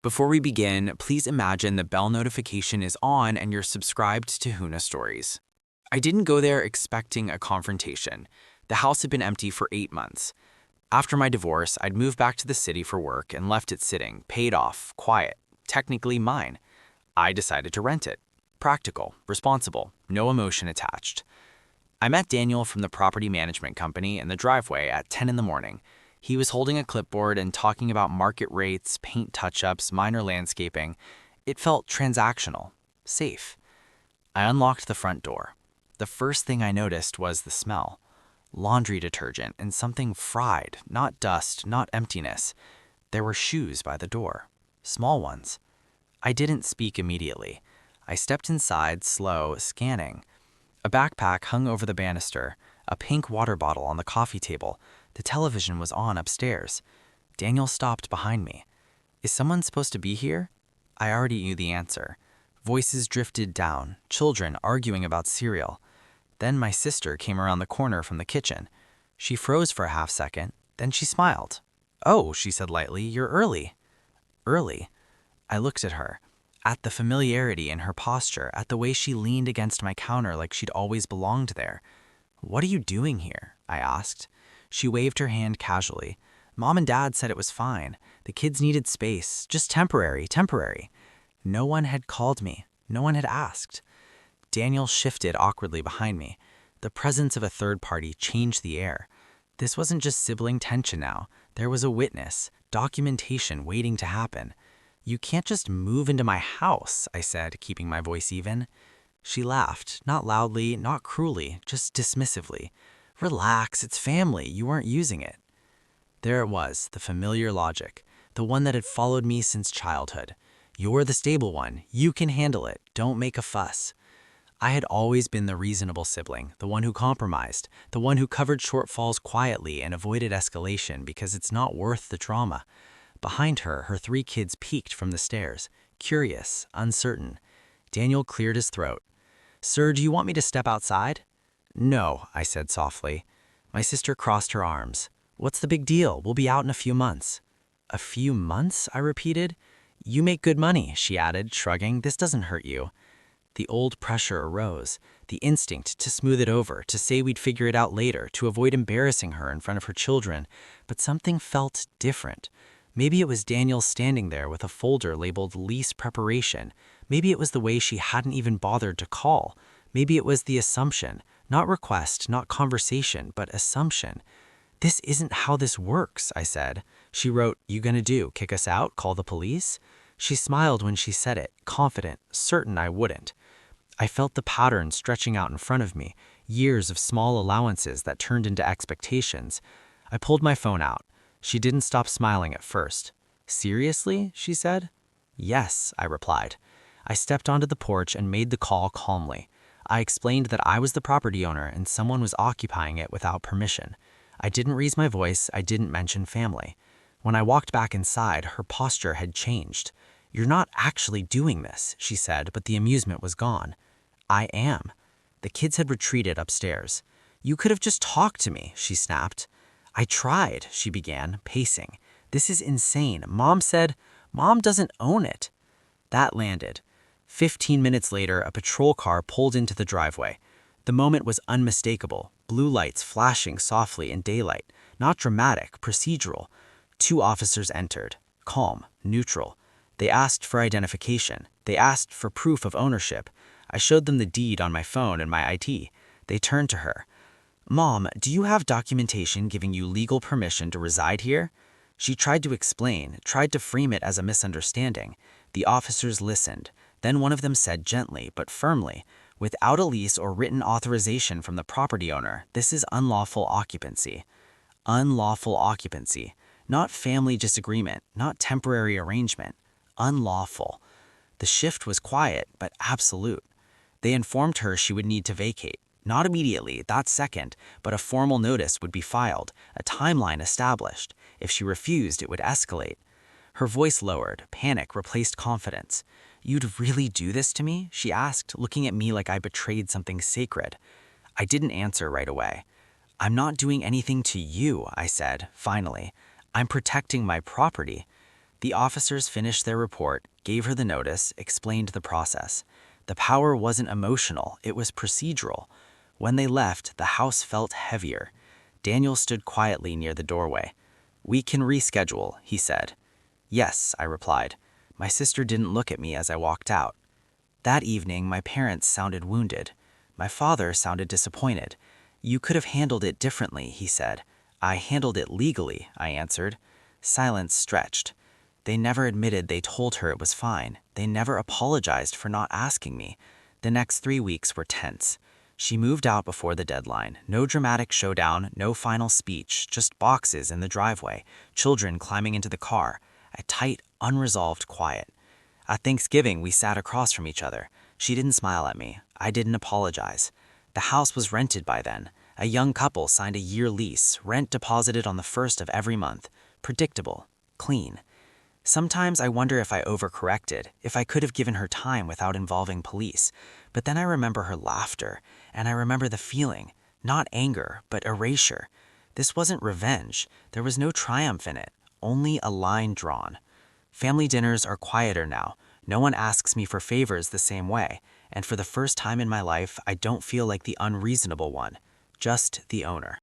Before we begin, please imagine the bell notification is on and you're subscribed to Huna Stories. I didn't go there expecting a confrontation. The house had been empty for 8 months. After my divorce, I'd moved back to the city for work and left it sitting, paid off, quiet, technically mine. I decided to rent it. Practical, responsible, no emotion attached. I met Daniel from the property management company in the driveway at 10 in the morning. He was holding a clipboard and talking about market rates, paint touch-ups, minor landscaping. It felt transactional, safe. I unlocked the front door. The first thing I noticed was the smell. Laundry detergent and something fried, not dust, not emptiness. There were shoes by the door, small ones. I didn't speak immediately. I stepped inside, slow, scanning. A backpack hung over the banister, a pink water bottle on the coffee table. The television was on upstairs. Daniel stopped behind me. Is someone supposed to be here? I already knew the answer. Voices drifted down, children arguing about cereal. Then my sister came around the corner from the kitchen. She froze for a half second, then she smiled. "Oh," she said lightly, "you're early." Early? I looked at her, at the familiarity in her posture, at the way she leaned against my counter like she'd always belonged there. "What are you doing here?" I asked. She waved her hand casually. "Mom and Dad said it was fine. The kids needed space, just temporary. No one had called me. No one had asked." Daniel shifted awkwardly behind me. The presence of a third party changed the air. This wasn't just sibling tension now. There was a witness, documentation waiting to happen. "You can't just move into my house," I said, keeping my voice even. She laughed, not loudly, not cruelly, just dismissively. "Relax, it's family, you weren't using it." There it was, the familiar logic, the one that had followed me since childhood. "You're the stable one, you can handle it, don't make a fuss." I had always been the reasonable sibling, the one who compromised, the one who covered shortfalls quietly and avoided escalation because it's not worth the trauma. Behind her, her 3 kids peeked from the stairs, curious, uncertain. Daniel cleared his throat. "Sir, do you want me to step outside?" "No," I said softly. My sister crossed her arms. "What's the big deal? We'll be out in a few months." "A few months?" I repeated. "You make good money," she added, shrugging. "This doesn't hurt you." The old pressure arose, the instinct to smooth it over, to say we'd figure it out later, to avoid embarrassing her in front of her children. But something felt different. Maybe it was Daniel standing there with a folder labeled lease preparation. Maybe it was the way she hadn't even bothered to call. Maybe it was the assumption, not request, not conversation, but assumption. "This isn't how this works," I said. She wrote, "You gonna do? Kick us out? Call the police?" She smiled when she said it, confident, certain I wouldn't. I felt the pattern stretching out in front of me, years of small allowances that turned into expectations. I pulled my phone out. She didn't stop smiling at first. "Seriously?" she said. "Yes," I replied. I stepped onto the porch and made the call calmly. I explained that I was the property owner and someone was occupying it without permission. I didn't raise my voice, I didn't mention family. When I walked back inside, her posture had changed. "You're not actually doing this," she said, but the amusement was gone. "I am." The kids had retreated upstairs. "You could have just talked to me," she snapped. "I tried," she began, pacing. "This is insane. Mom said, Mom doesn't own it." That landed. 15 minutes later, a patrol car pulled into the driveway. The moment was unmistakable, blue lights flashing softly in daylight, not dramatic, procedural. 2 officers entered, calm, neutral. They asked for identification. They asked for proof of ownership. I showed them the deed on my phone and my ID. They turned to her. "Mom, do you have documentation giving you legal permission to reside here?" She tried to explain, tried to frame it as a misunderstanding. The officers listened. Then one of them said gently, but firmly, "Without a lease or written authorization from the property owner, this is unlawful occupancy." Unlawful occupancy. Not family disagreement, not temporary arrangement. Unlawful. The shift was quiet, but absolute. They informed her she would need to vacate. Not immediately, that second, but a formal notice would be filed, a timeline established. If she refused, it would escalate. Her voice lowered, panic replaced confidence. "You'd really do this to me?" she asked, looking at me like I betrayed something sacred. I didn't answer right away. "I'm not doing anything to you," I said, finally. "I'm protecting my property." The officers finished their report, gave her the notice, explained the process. The power wasn't emotional, it was procedural. When they left, the house felt heavier. Daniel stood quietly near the doorway. "We can reschedule," he said. "Yes," I replied. My sister didn't look at me as I walked out. That evening, my parents sounded wounded. My father sounded disappointed. "You could have handled it differently," he said. "I handled it legally," I answered. Silence stretched. They never admitted they told her it was fine. They never apologized for not asking me. The next 3 weeks were tense. She moved out before the deadline. No dramatic showdown, no final speech, just boxes in the driveway, children climbing into the car, a tight, unresolved quiet. At Thanksgiving, we sat across from each other. She didn't smile at me. I didn't apologize. The house was rented by then. A young couple signed a year lease, rent deposited on the first of every month. Predictable. Clean. Sometimes I wonder if I overcorrected, if I could have given her time without involving police. But then I remember her laughter, and I remember the feeling, not anger, but erasure. This wasn't revenge. There was no triumph in it, only a line drawn. Family dinners are quieter now. No one asks me for favors the same way, and for the first time in my life, I don't feel like the unreasonable one, just the owner.